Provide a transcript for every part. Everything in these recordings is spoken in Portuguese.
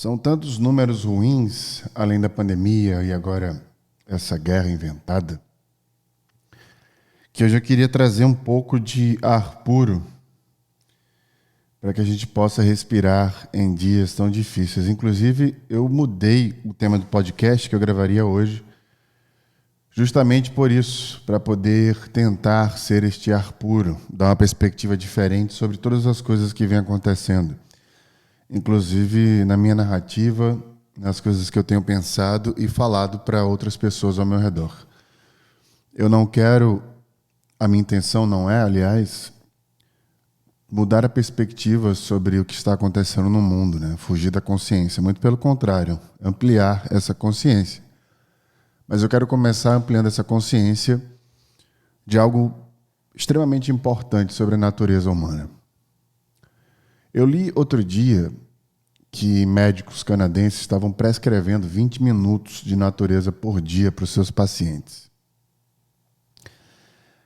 São tantos números ruins, além da pandemia e agora essa guerra inventada, que eu já queria trazer um pouco de ar puro para que a gente possa respirar em dias tão difíceis. Inclusive, eu mudei o tema do podcast que eu gravaria hoje, justamente por isso, para poder tentar ser este ar puro, dar uma perspectiva diferente sobre todas as coisas que vêm acontecendo. Inclusive na minha narrativa, nas coisas que eu tenho pensado e falado para outras pessoas ao meu redor. Eu não quero, a minha intenção não é, aliás, mudar a perspectiva sobre o que está acontecendo no mundo, né? Fugir da consciência, muito pelo contrário, ampliar essa consciência. Mas eu quero começar ampliando essa consciência de algo extremamente importante sobre a natureza humana. Eu li outro dia que médicos canadenses estavam prescrevendo 20 minutos de natureza por dia para os seus pacientes.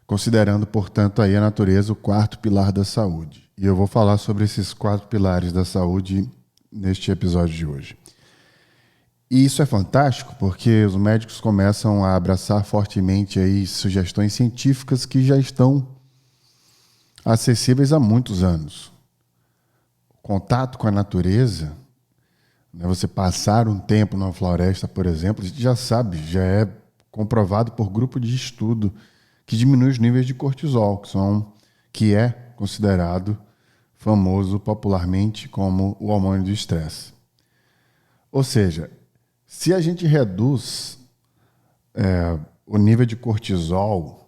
Considerando, portanto, aí a natureza o quarto pilar da saúde. E eu vou falar sobre esses 4 pilares da saúde neste episódio de hoje. E isso é fantástico porque os médicos começam a abraçar fortemente aí sugestões científicas que já estão acessíveis há muitos anos. Contato com a natureza, né, você passar um tempo numa floresta, por exemplo, a gente já sabe, já é comprovado por grupo de estudo que diminui os níveis de cortisol, que é considerado famoso popularmente como o hormônio do estresse. Ou seja, se a gente reduz o nível de cortisol,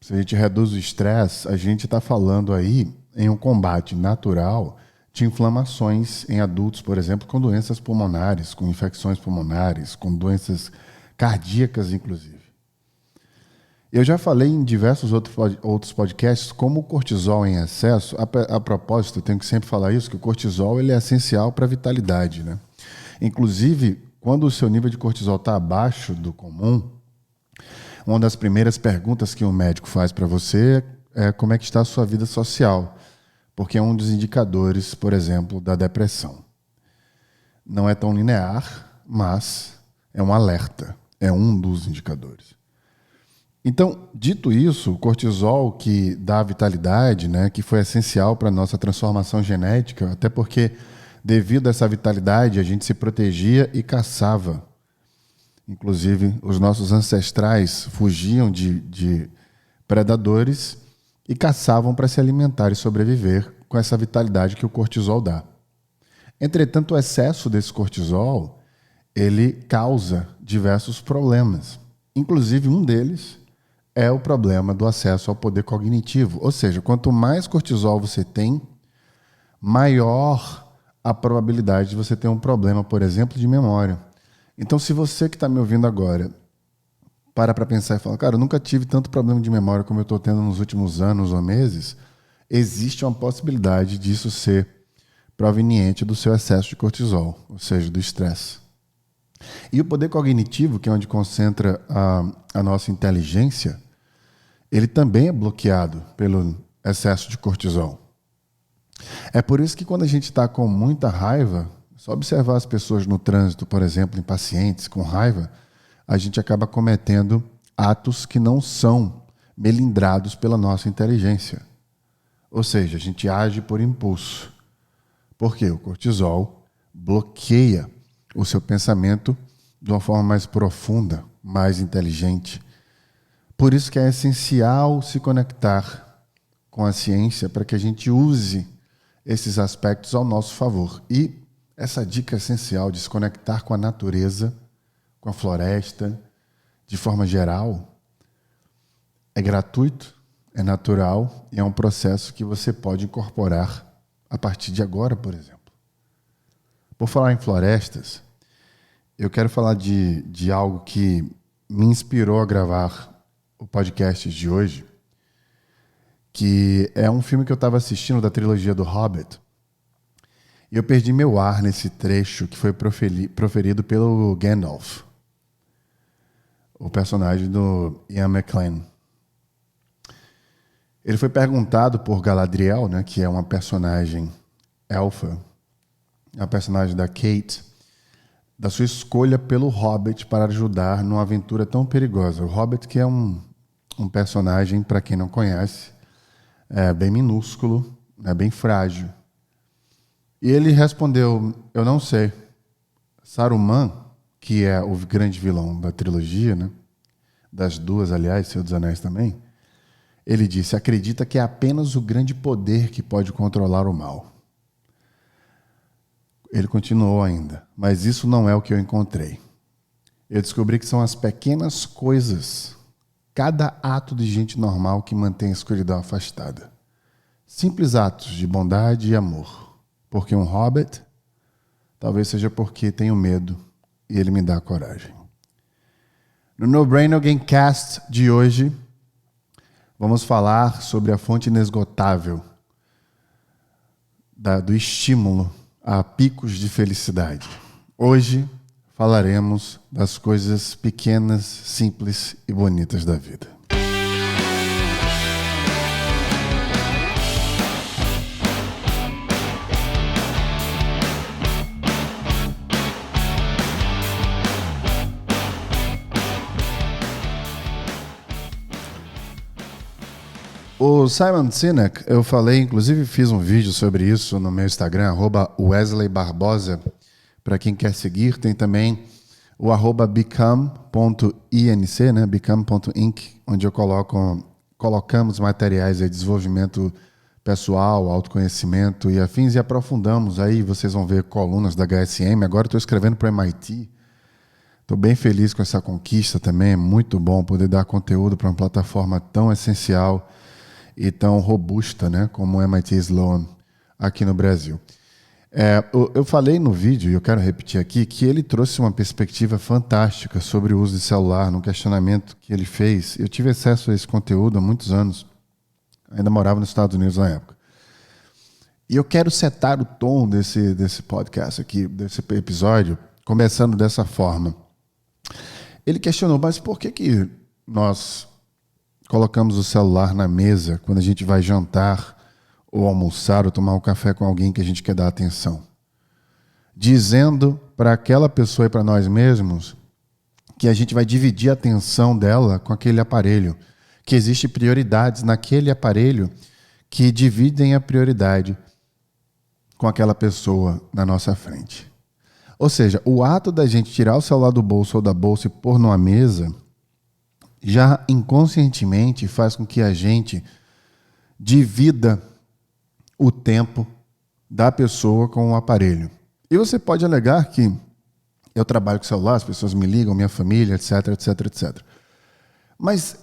se a gente reduz o estresse, a gente está falando aí em um combate natural de inflamações em adultos, por exemplo, com doenças pulmonares, com infecções pulmonares, com doenças cardíacas, inclusive. Eu já falei em diversos outros podcasts como o cortisol em excesso. A propósito, eu tenho que sempre falar isso, que o cortisol ele é essencial para a vitalidade, né? Inclusive, quando o seu nível de cortisol está abaixo do comum, uma das primeiras perguntas que um médico faz para você é como é que está a sua vida social, porque é um dos indicadores, por exemplo, da depressão. Não é tão linear, mas é um alerta, é um dos indicadores. Então, dito isso, o cortisol que dá vitalidade, né, que foi essencial para a nossa transformação genética, até porque devido a essa vitalidade a gente se protegia e caçava. Inclusive, os nossos ancestrais fugiam de predadores e caçavam para se alimentar e sobreviver com essa vitalidade que o cortisol dá. Entretanto, o excesso desse cortisol, ele causa diversos problemas. Inclusive, um deles é o problema do acesso ao poder cognitivo. Ou seja, quanto mais cortisol você tem, maior a probabilidade de você ter um problema, por exemplo, de memória. Então, se você que está me ouvindo agora para pensar e falar, cara, eu nunca tive tanto problema de memória como eu estou tendo nos últimos anos ou meses, existe uma possibilidade disso ser proveniente do seu excesso de cortisol, ou seja, do estresse. E o poder cognitivo, que é onde concentra a nossa inteligência, ele também é bloqueado pelo excesso de cortisol. É por isso que quando a gente está com muita raiva, só observar as pessoas no trânsito, por exemplo, impacientes, com raiva, a gente acaba cometendo atos que não são melindrados pela nossa inteligência. Ou seja, a gente age por impulso. Por quê? O cortisol bloqueia o seu pensamento de uma forma mais profunda, mais inteligente. Por isso que é essencial se conectar com a ciência para que a gente use esses aspectos ao nosso favor. E essa dica essencial de se conectar com a natureza, com a floresta, de forma geral, é gratuito, é natural e é um processo que você pode incorporar a partir de agora, por exemplo. Por falar em florestas, eu quero falar de algo que me inspirou a gravar o podcast de hoje, que é um filme que eu estava assistindo da trilogia do Hobbit. E eu perdi meu ar nesse trecho que foi proferido pelo Gandalf, o personagem do Ian McKellen. Ele foi perguntado por Galadriel, né, que é uma personagem elfa, a personagem da Kate, da sua escolha pelo Hobbit para ajudar numa aventura tão perigosa. O Hobbit, que é um personagem, para quem não conhece, é bem minúsculo, é bem frágil. E ele respondeu, eu não sei. Saruman, que é o grande vilão da trilogia, né? Das duas, aliás, Senhor dos Anéis também, ele disse, acredita que é apenas o grande poder que pode controlar o mal. Ele continuou ainda, mas isso não é o que eu encontrei. Eu descobri que são as pequenas coisas, cada ato de gente normal que mantém a escuridão afastada. Simples atos de bondade e amor. Porque um hobbit, talvez seja porque tenho medo e ele me dá coragem. No No Brainer Gamecast de hoje, vamos falar sobre a fonte inesgotável do estímulo a picos de felicidade. Hoje falaremos das coisas pequenas, simples e bonitas da vida. O Simon Sinek, eu falei, inclusive fiz um vídeo sobre isso no meu Instagram, @wesleybarbosa. Para quem quer seguir, tem também o @become.inc, né? become.inc, onde eu colocamos materiais de desenvolvimento pessoal, autoconhecimento e afins, e aprofundamos. Aí vocês vão ver colunas da HSM. Agora estou escrevendo para o MIT. Estou bem feliz com essa conquista também. É muito bom poder dar conteúdo para uma plataforma tão essencial e tão robusta, né, como o MIT Sloan aqui no Brasil. Eu falei no vídeo, e eu quero repetir aqui, que ele trouxe uma perspectiva fantástica sobre o uso de celular, no questionamento que ele fez. Eu tive acesso a esse conteúdo há muitos anos, ainda morava nos Estados Unidos na época. E eu quero setar o tom desse podcast aqui, desse episódio, começando dessa forma. Ele questionou, mas por que nós colocamos o celular na mesa quando a gente vai jantar ou almoçar ou tomar um café com alguém que a gente quer dar atenção? Dizendo para aquela pessoa e para nós mesmos que a gente vai dividir a atenção dela com aquele aparelho, que existem prioridades naquele aparelho que dividem a prioridade com aquela pessoa na nossa frente. Ou seja, o ato da gente tirar o celular do bolso ou da bolsa e pôr numa mesa já inconscientemente faz com que a gente divida o tempo da pessoa com o aparelho. E você pode alegar que eu trabalho com celular, as pessoas me ligam, minha família, etc, etc, etc. Mas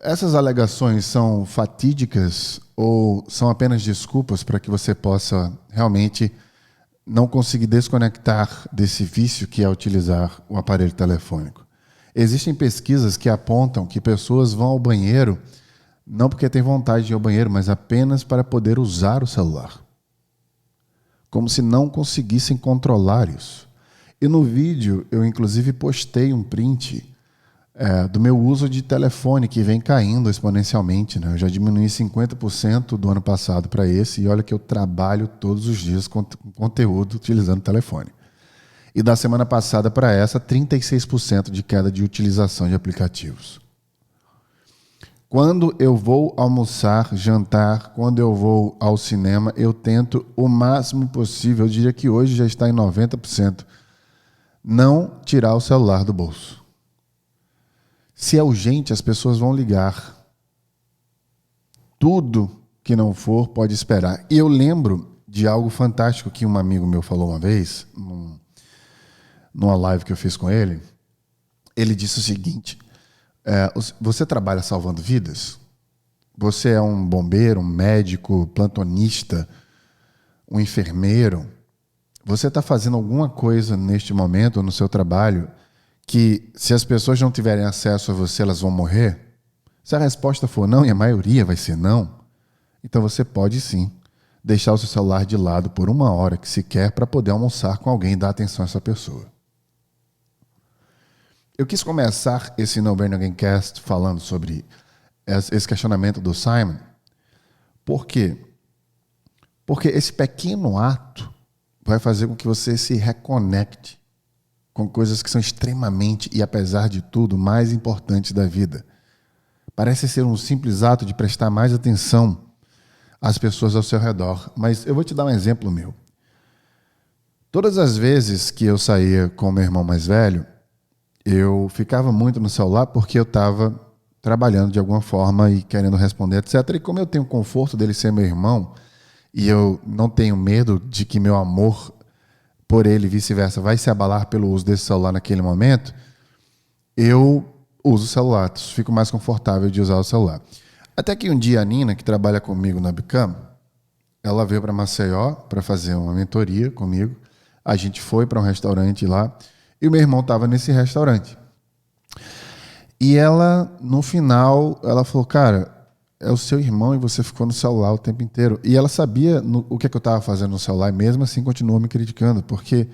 essas alegações são fatídicas ou são apenas desculpas para que você possa realmente não conseguir desconectar desse vício que é utilizar o aparelho telefônico? Existem pesquisas que apontam que pessoas vão ao banheiro não porque têm vontade de ir ao banheiro, mas apenas para poder usar o celular. Como se não conseguissem controlar isso. E no vídeo, eu inclusive postei um print do meu uso de telefone, que vem caindo exponencialmente, né? Eu já diminui 50% do ano passado para esse, e olha que eu trabalho todos os dias com conteúdo utilizando o telefone. E da semana passada para essa, 36% de queda de utilização de aplicativos. Quando eu vou almoçar, jantar, quando eu vou ao cinema, eu tento o máximo possível, eu diria que hoje já está em 90%, não tirar o celular do bolso. Se é urgente, as pessoas vão ligar. Tudo que não for pode esperar. E eu lembro de algo fantástico que um amigo meu falou uma vez, numa live que eu fiz com ele. Ele disse o seguinte: você trabalha salvando vidas? Você é um bombeiro, um médico, plantonista, um enfermeiro? Você está fazendo alguma coisa neste momento no seu trabalho que, se as pessoas não tiverem acesso a você, elas vão morrer? Se a resposta for não, e a maioria vai ser não, então você pode sim deixar o seu celular de lado por 1 hora que se quer para poder almoçar com alguém e dar atenção a essa pessoa. Eu quis começar esse No Brainer Gamecast falando sobre esse questionamento do Simon. Por quê? Porque esse pequeno ato vai fazer com que você se reconecte com coisas que são extremamente e, apesar de tudo, mais importantes da vida. Parece ser um simples ato de prestar mais atenção às pessoas ao seu redor. Mas eu vou te dar um exemplo meu. Todas as vezes que eu saía com o meu irmão mais velho, eu ficava muito no celular porque eu estava trabalhando de alguma forma e querendo responder, etc. E como eu tenho o conforto dele ser meu irmão, e eu não tenho medo de que meu amor por ele e vice-versa vai se abalar pelo uso desse celular naquele momento, eu uso o celular, fico mais confortável de usar o celular. Até que um dia a Nina, que trabalha comigo na Bicam, ela veio para Maceió para fazer uma mentoria comigo. A gente foi para um restaurante lá e o meu irmão estava nesse restaurante. E ela, no final, ela falou, cara, é o seu irmão e você ficou no celular o tempo inteiro. E ela sabia o que eu estava fazendo no celular e mesmo assim continuou me criticando, porque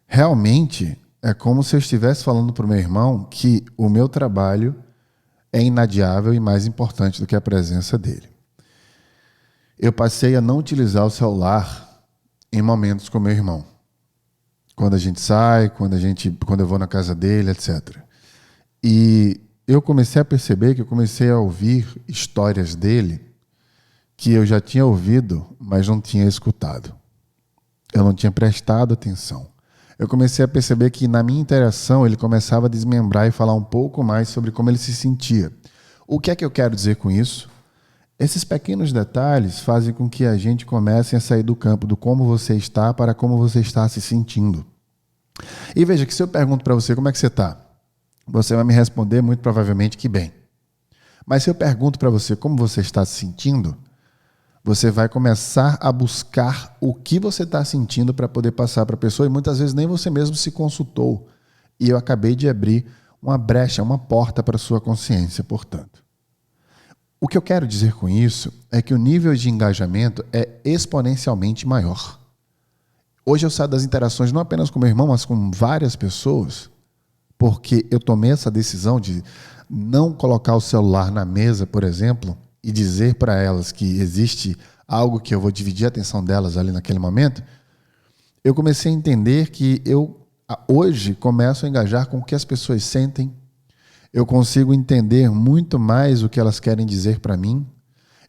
realmente é como se eu estivesse falando para o meu irmão que o meu trabalho é inadiável e mais importante do que a presença dele. Eu passei a não utilizar o celular em momentos com meu irmão. Quando a gente sai, quando eu vou na casa dele, etc. E eu comecei a perceber que eu comecei a ouvir histórias dele que eu já tinha ouvido, mas não tinha escutado. Eu não tinha prestado atenção. Eu comecei a perceber que na minha interação ele começava a desmembrar e falar um pouco mais sobre como ele se sentia. O que é que eu quero dizer com isso? Esses pequenos detalhes fazem com que a gente comece a sair do campo do como você está para como você está se sentindo. E veja que se eu pergunto para você como é que você está, você vai me responder muito provavelmente que bem. Mas se eu pergunto para você como você está se sentindo, você vai começar a buscar o que você está sentindo para poder passar para a pessoa e muitas vezes nem você mesmo se consultou. E eu acabei de abrir uma brecha, uma porta para a sua consciência, portanto. O que eu quero dizer com isso é que o nível de engajamento é exponencialmente maior. Hoje eu saio das interações não apenas com meu irmão, mas com várias pessoas, porque eu tomei essa decisão de não colocar o celular na mesa, por exemplo, e dizer para elas que existe algo que eu vou dividir a atenção delas ali naquele momento. Eu comecei a entender que eu hoje começo a engajar com o que as pessoas sentem. Eu consigo entender muito mais o que elas querem dizer para mim.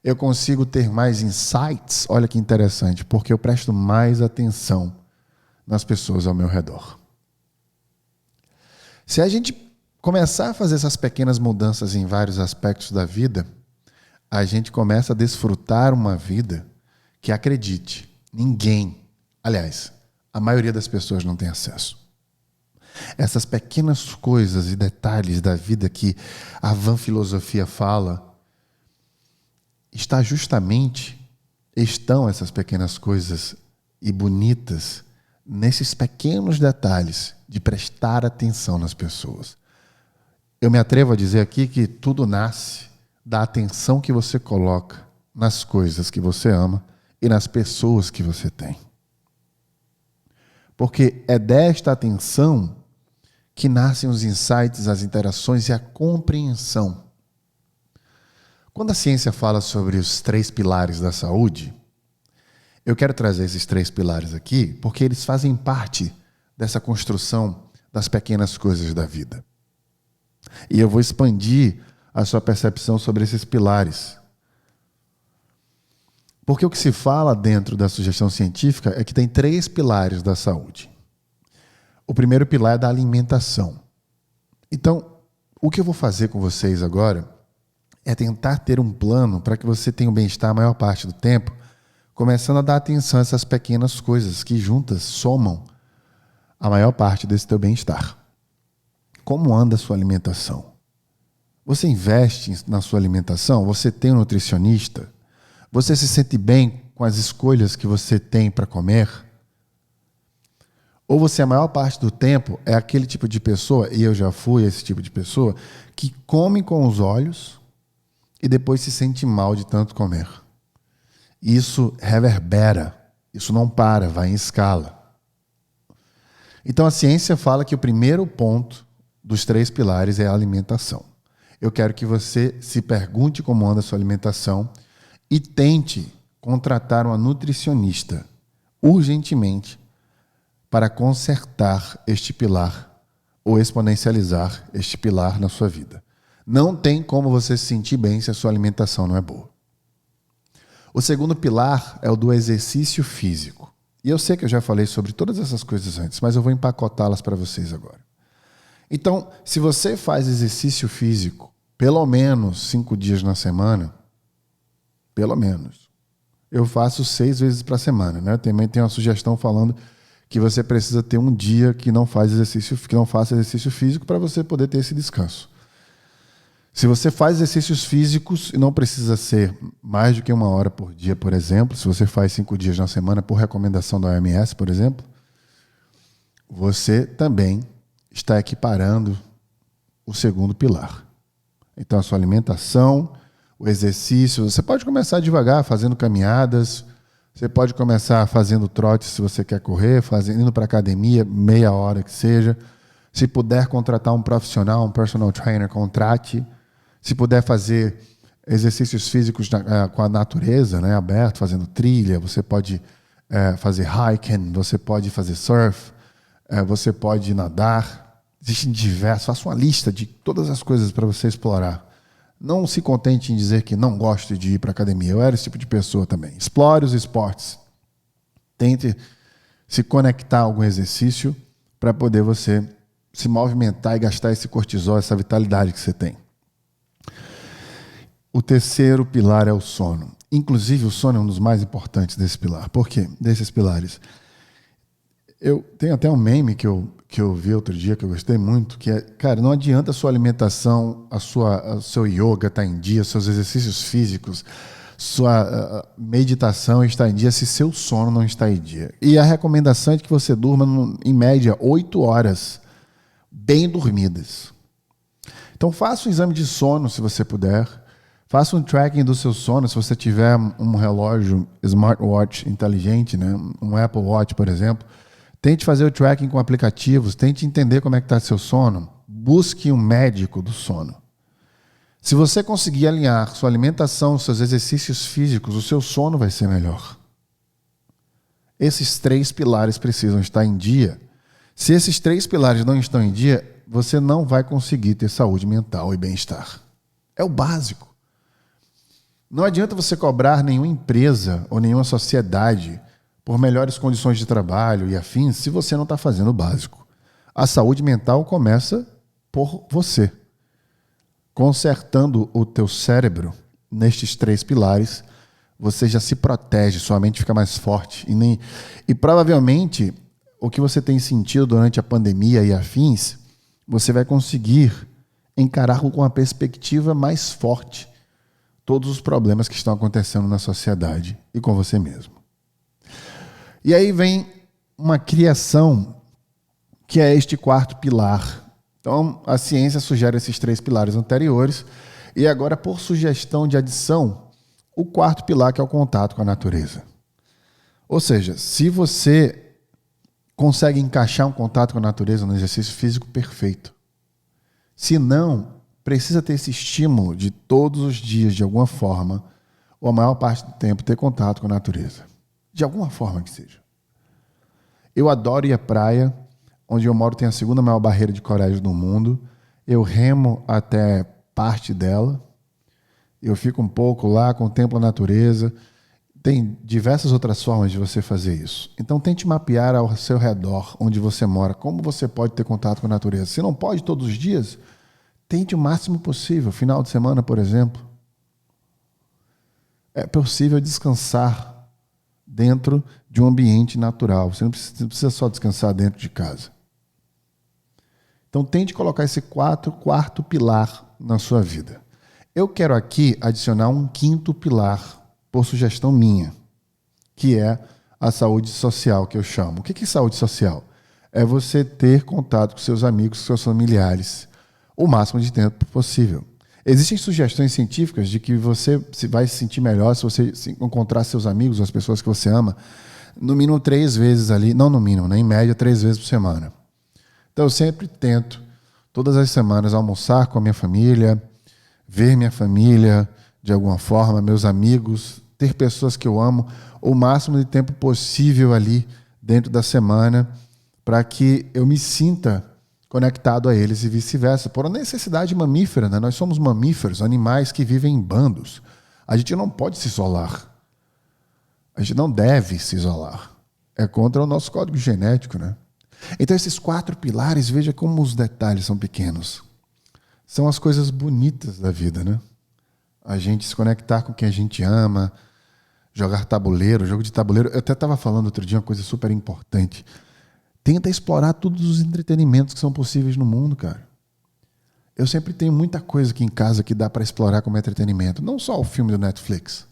Eu consigo ter mais insights, olha que interessante, porque eu presto mais atenção nas pessoas ao meu redor. Se a gente começar a fazer essas pequenas mudanças em vários aspectos da vida, a gente começa a desfrutar uma vida que, acredite, ninguém, aliás, a maioria das pessoas não tem acesso. Essas pequenas coisas e detalhes da vida que a Van Filosofia fala, estão essas pequenas coisas e bonitas nesses pequenos detalhes de prestar atenção nas pessoas. Eu me atrevo a dizer aqui que tudo nasce da atenção que você coloca nas coisas que você ama e nas pessoas que você tem. Porque é desta atenção que nascem os insights, as interações e a compreensão. Quando a ciência fala sobre os 3 pilares da saúde, eu quero trazer esses 3 pilares aqui porque eles fazem parte dessa construção das pequenas coisas da vida. E eu vou expandir a sua percepção sobre esses pilares. Porque o que se fala dentro da sugestão científica é que tem 3 pilares da saúde. O primeiro pilar é da alimentação. Então, o que eu vou fazer com vocês agora é tentar ter um plano para que você tenha um bem-estar a maior parte do tempo, começando a dar atenção a essas pequenas coisas que juntas somam a maior parte desse teu bem-estar. Como anda a sua alimentação? Você investe na sua alimentação? Você tem um nutricionista? Você se sente bem com as escolhas que você tem para comer? Ou você, a maior parte do tempo, é aquele tipo de pessoa, e eu já fui esse tipo de pessoa, que come com os olhos e depois se sente mal de tanto comer. Isso reverbera, isso não para, vai em escala. Então a ciência fala que o primeiro ponto dos 3 pilares é a alimentação. Eu quero que você se pergunte como anda a sua alimentação e tente contratar uma nutricionista, urgentemente para consertar este pilar ou exponencializar este pilar na sua vida. Não tem como você se sentir bem se a sua alimentação não é boa. O segundo pilar é o do exercício físico. E eu sei que eu já falei sobre todas essas coisas antes, mas eu vou empacotá-las para vocês agora. Então, se você faz exercício físico pelo menos 5 dias na semana, pelo menos, eu faço 6 vezes para semana, né? Também tem uma sugestão falando que você precisa ter um dia que não faça exercício físico para você poder ter esse descanso. Se você faz exercícios físicos, e não precisa ser mais do que 1 hora por dia, por exemplo, se você faz 5 dias na semana, por recomendação da OMS, por exemplo, você também está equiparando o segundo pilar. Então, a sua alimentação, o exercício, você pode começar devagar, fazendo caminhadas, você pode começar fazendo trote se você quer correr, indo para a academia, meia hora que seja. Se puder contratar um profissional, um personal trainer, contrate. Se puder fazer exercícios físicos com a natureza, né, aberto, fazendo trilha, você pode fazer hiking, você pode fazer surf, você pode nadar. Existem diversos. Faça uma lista de todas as coisas para você explorar. Não se contente em dizer que não gosto de ir para a academia. Eu era esse tipo de pessoa também. Explore os esportes. Tente se conectar a algum exercício para poder você se movimentar e gastar esse cortisol, essa vitalidade que você tem. O terceiro pilar é o sono. Inclusive, o sono é um dos mais importantes desse pilar. Por quê? Desses pilares. Eu tenho até um meme que eu vi outro dia, que eu gostei muito, que é, cara, não adianta a sua alimentação, o seu yoga estar em dia, seus exercícios físicos, sua meditação estar em dia, se seu sono não está em dia. E a recomendação é que você durma, em média, 8 horas bem dormidas. Então, faça um exame de sono, se você puder. Faça um tracking do seu sono, se você tiver um relógio smartwatch inteligente, né? Um Apple Watch, por exemplo. Tente fazer o tracking com aplicativos, tente entender como é que está seu sono. Busque um médico do sono. Se você conseguir alinhar sua alimentação, seus exercícios físicos, o seu sono vai ser melhor. Esses 3 pilares precisam estar em dia. Se esses 3 pilares não estão em dia, você não vai conseguir ter saúde mental e bem-estar. É o básico. Não adianta você cobrar nenhuma empresa ou nenhuma sociedade por melhores condições de trabalho e afins se você não está fazendo o básico. A saúde mental começa por você. Consertando o teu cérebro nestes 3 pilares, você já se protege, sua mente fica mais forte. E provavelmente, o que você tem sentido durante a pandemia e afins, você vai conseguir encarar com uma perspectiva mais forte todos os problemas que estão acontecendo na sociedade e com você mesmo. E aí vem uma criação que é este 4º pilar. Então, a ciência sugere esses 3 pilares anteriores e agora, por sugestão de adição, o 4º pilar, que é o contato com a natureza. Ou seja, se você consegue encaixar um contato com a natureza no exercício físico, perfeito. Se não, precisa ter esse estímulo de todos os dias, de alguma forma, ou a maior parte do tempo, ter contato com a natureza. De alguma forma que seja. Eu adoro ir à praia, onde eu moro tem a 2ª maior barreira de corais do mundo. Eu remo até parte dela. Eu fico um pouco lá, contemplo a natureza. Tem diversas outras formas de você fazer isso. Então tente mapear ao seu redor, onde você mora, como você pode ter contato com a natureza. Se não pode todos os dias, tente o máximo possível. Final de semana, por exemplo. É possível descansar dentro de um ambiente natural. Você não precisa só descansar dentro de casa. Então, tente colocar esse 4º pilar na sua vida. Eu quero aqui adicionar um 5º pilar, por sugestão minha, que é a saúde social, que eu chamo. O que é saúde social? É você ter contato com seus amigos, com seus familiares, o máximo de tempo possível. Existem sugestões científicas de que você vai se sentir melhor se você encontrar seus amigos, as pessoas que você ama, no mínimo 3 vezes ali, não no mínimo, né, em média 3 vezes por semana. Então eu sempre tento, todas as semanas, almoçar com a minha família, ver minha família de alguma forma, meus amigos, ter pessoas que eu amo o máximo de tempo possível ali dentro da semana, para que eu me sinta conectado a eles e vice-versa. Por necessidade mamífera, né? Nós somos mamíferos, animais que vivem em bandos. A gente não pode se isolar. A gente não deve se isolar. É contra o nosso código genético, né? Então, esses 4 pilares, veja como os detalhes são pequenos. São as coisas bonitas da vida, né? A gente se conectar com quem a gente ama, jogar tabuleiro, jogo de tabuleiro. Eu até estava falando outro dia uma coisa super importante. Tenta explorar todos os entretenimentos que são possíveis no mundo, cara. Eu sempre tenho muita coisa aqui em casa que dá para explorar como entretenimento. Não só o filme do Netflix.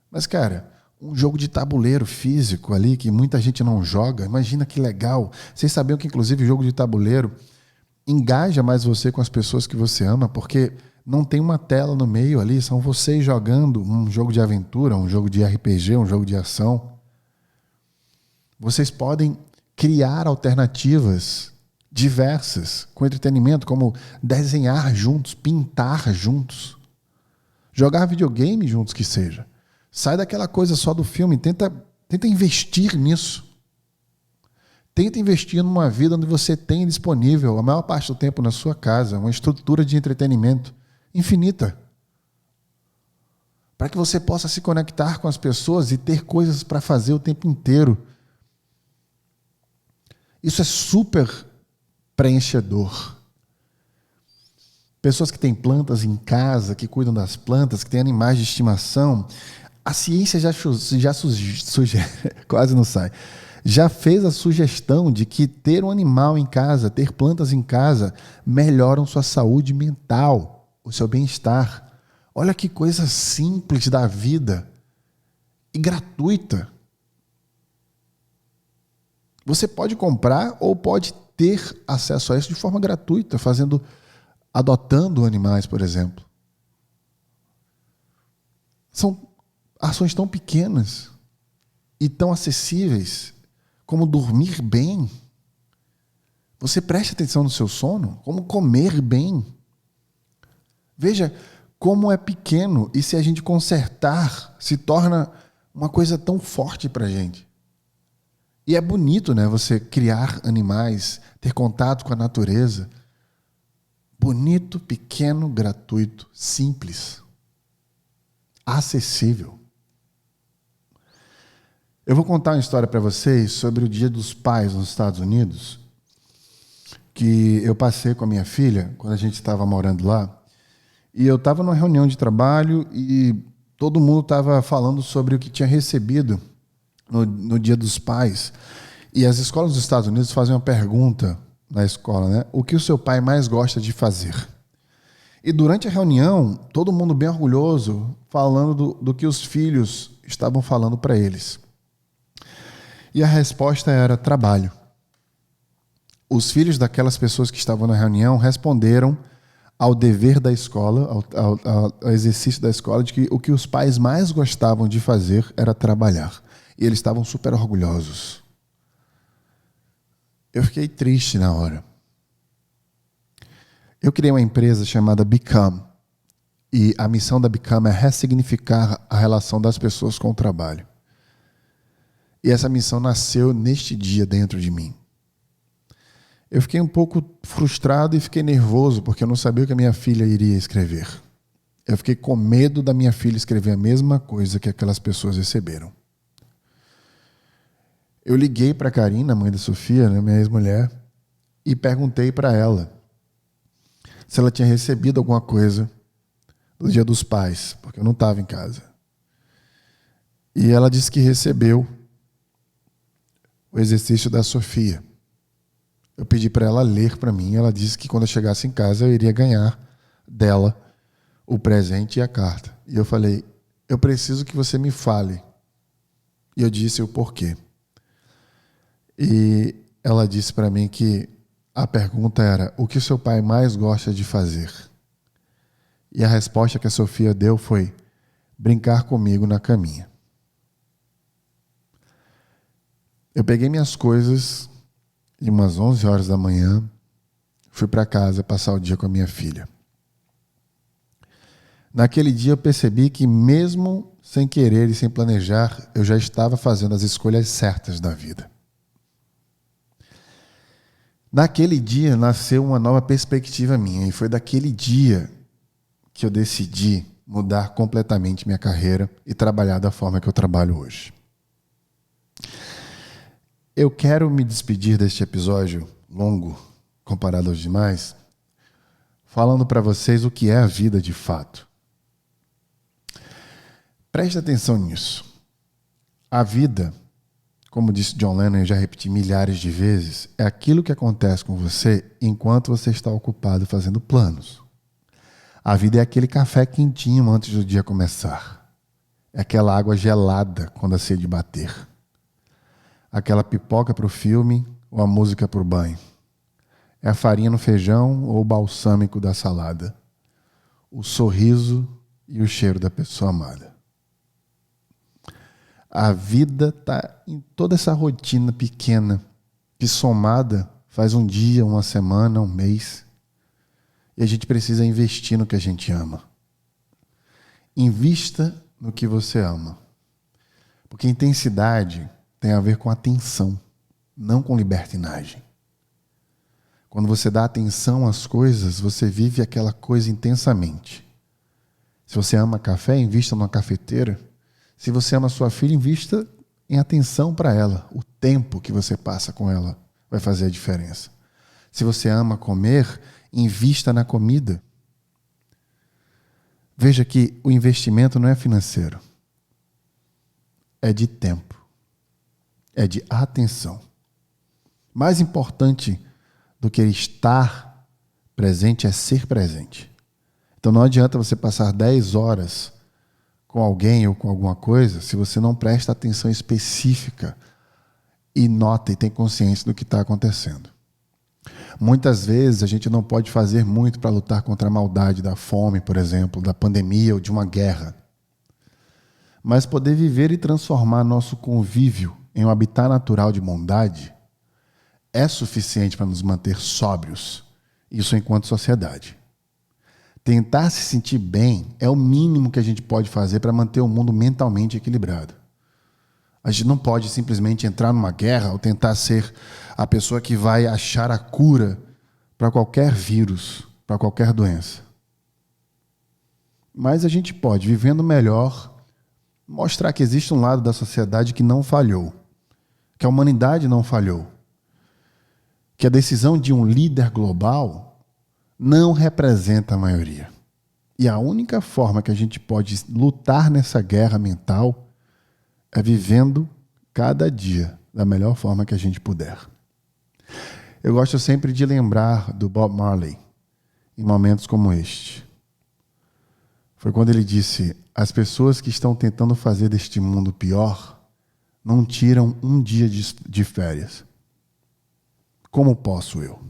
Mas, cara, um jogo de tabuleiro físico ali que muita gente não joga. Imagina que legal. Vocês sabiam que, inclusive, o jogo de tabuleiro engaja mais você com as pessoas que você ama, porque não tem uma tela no meio ali, são vocês jogando um jogo de aventura, um jogo de RPG, um jogo de ação. Vocês podem criar alternativas diversas com entretenimento, como desenhar juntos, pintar juntos, jogar videogame juntos que seja. Sai daquela coisa só do filme, tenta investir nisso. Tenta investir numa vida onde você tem disponível, a maior parte do tempo na sua casa, uma estrutura de entretenimento infinita. Para que você possa se conectar com as pessoas e ter coisas para fazer o tempo inteiro. Isso é super preenchedor. Pessoas que têm plantas em casa, que cuidam das plantas, que têm animais de estimação. A ciência quase não sai. Já fez a sugestão de que ter um animal em casa, ter plantas em casa, melhoram sua saúde mental, o seu bem-estar. Olha que coisa simples da vida e gratuita. Você pode comprar ou pode ter acesso a isso de forma gratuita, adotando animais, por exemplo. São ações tão pequenas e tão acessíveis, como dormir bem. Você preste atenção no seu sono, como comer bem. Veja como é pequeno e se a gente consertar, se torna uma coisa tão forte para a gente. E é bonito, né? Você criar animais, ter contato com a natureza. Bonito, pequeno, gratuito, simples, acessível. Eu vou contar uma história para vocês sobre o Dia dos Pais nos Estados Unidos, que eu passei com a minha filha quando a gente estava morando lá. E eu estava numa reunião de trabalho e todo mundo estava falando sobre o que tinha recebido no Dia dos Pais. E as escolas dos Estados Unidos fazem uma pergunta na escola, né? O que o seu pai mais gosta de fazer? E durante a reunião, todo mundo bem orgulhoso, falando do que os filhos estavam falando para eles. E a resposta era trabalho. Os filhos daquelas pessoas que estavam na reunião responderam ao dever da escola, ao exercício da escola, de que o que os pais mais gostavam de fazer era trabalhar. E eles estavam super orgulhosos. Eu fiquei triste na hora. Eu criei uma empresa chamada Become. E a missão da Become é ressignificar a relação das pessoas com o trabalho. E essa missão nasceu neste dia dentro de mim. Eu fiquei um pouco frustrado e fiquei nervoso, porque eu não sabia o que a minha filha iria escrever. Eu fiquei com medo da minha filha escrever a mesma coisa que aquelas pessoas receberam. Eu liguei para a Karina, mãe da Sofia, né, minha ex-mulher, e perguntei para ela se ela tinha recebido alguma coisa do Dia dos Pais, porque eu não estava em casa. E ela disse que recebeu o exercício da Sofia. Eu pedi para ela ler para mim. Ela disse que quando eu chegasse em casa eu iria ganhar dela o presente e a carta. E eu falei, eu preciso que você me fale. E eu disse o porquê. E ela disse para mim que a pergunta era, o que o seu pai mais gosta de fazer? E a resposta que a Sofia deu foi, brincar comigo na caminha. Eu peguei minhas coisas e umas 11 horas da manhã fui para casa passar o dia com a minha filha. Naquele dia eu percebi que mesmo sem querer e sem planejar, eu já estava fazendo as escolhas certas da vida. Naquele dia nasceu uma nova perspectiva minha e foi daquele dia que eu decidi mudar completamente minha carreira e trabalhar da forma que eu trabalho hoje. Eu quero me despedir deste episódio longo, comparado aos demais, falando para vocês o que é a vida de fato. Preste atenção nisso. A vida, como disse John Lennon, eu já repeti milhares de vezes, é aquilo que acontece com você enquanto você está ocupado fazendo planos. A vida é aquele café quentinho antes do dia começar. É aquela água gelada quando a sede bater. Aquela pipoca para o filme ou a música para o banho. É a farinha no feijão ou o balsâmico da salada. O sorriso e o cheiro da pessoa amada. A vida está em toda essa rotina pequena que somada faz um dia, uma semana, um mês. E a gente precisa investir no que a gente ama. Invista no que você ama. Porque intensidade tem a ver com atenção, não com libertinagem. Quando você dá atenção às coisas, você vive aquela coisa intensamente. Se você ama café, invista numa cafeteira. Se você ama sua filha, invista em atenção para ela. O tempo que você passa com ela vai fazer a diferença. Se você ama comer, invista na comida. Veja que o investimento não é financeiro. É de tempo. É de atenção. Mais importante do que estar presente é ser presente. Então não adianta você passar 10 horas com alguém ou com alguma coisa se você não presta atenção específica e nota e tem consciência do que está acontecendo. Muitas vezes a gente não pode fazer muito para lutar contra a maldade da fome, por exemplo, da pandemia ou de uma guerra. Mas poder viver e transformar nosso convívio em um habitat natural de bondade é suficiente para nos manter sóbrios, isso enquanto sociedade. Tentar se sentir bem é o mínimo que a gente pode fazer para manter o mundo mentalmente equilibrado. A gente não pode simplesmente entrar numa guerra ou tentar ser a pessoa que vai achar a cura para qualquer vírus, para qualquer doença. Mas a gente pode, vivendo melhor, mostrar que existe um lado da sociedade que não falhou, que a humanidade não falhou, que a decisão de um líder global não representa a maioria. E a única forma que a gente pode lutar nessa guerra mental é vivendo cada dia da melhor forma que a gente puder. Eu gosto sempre de lembrar do Bob Marley em momentos como este. Foi quando ele disse: as pessoas que estão tentando fazer deste mundo pior não tiram um dia de férias. Como posso eu?